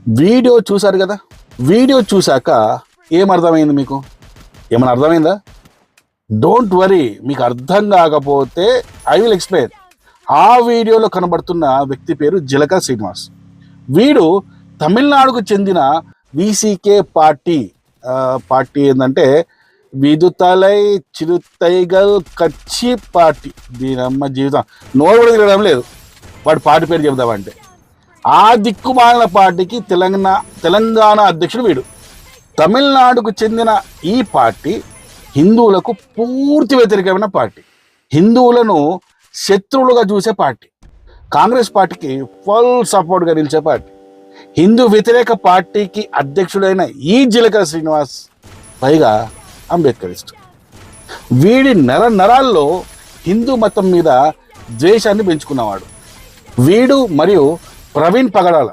Video చూశారు కదా, video చూశాక ఏమర్థమైంది మీకు? ఏమైనా అర్థమైందా? డోంట్ వరీ, మీకు అర్థం కాకపోతే ఐ విల్ ఎక్స్ప్లెయిన్. ఆ వీడియోలో కనబడుతున్న వ్యక్తి పేరు జిలక శ్రీనివాస్. వీడు తమిళనాడుకు చెందిన విసికే పార్టీ ఏంటంటే విదుతలై చిరుతైగల్ కచ్చి పార్టీ. దీనమ్మ జీవితం నోరు కూడా తిరగడం లేదు వాడు పార్టీ పేరు చెబుదామంటే. ఆ దిక్కుమాలిన పార్టీకి తెలంగాణ అధ్యక్షుడు వీడు. తమిళనాడుకు చెందిన ఈ పార్టీ హిందువులకు పూర్తి వ్యతిరేకమైన పార్టీ, హిందువులను శత్రువులుగా చూసే పార్టీ, కాంగ్రెస్ పార్టీకి ఫుల్ సపోర్ట్గా నిలిచే పార్టీ. హిందూ వ్యతిరేక పార్టీకి అధ్యక్షుడైన ఈ జిలక శ్రీనివాస్ పైగా అంబేద్కరిస్ట్. వీడి నరాల్లో హిందూ మతం మీద ద్వేషాన్ని పెంచుకున్నవాడు. వీడు మరియు ప్రవీణ్ పగడాల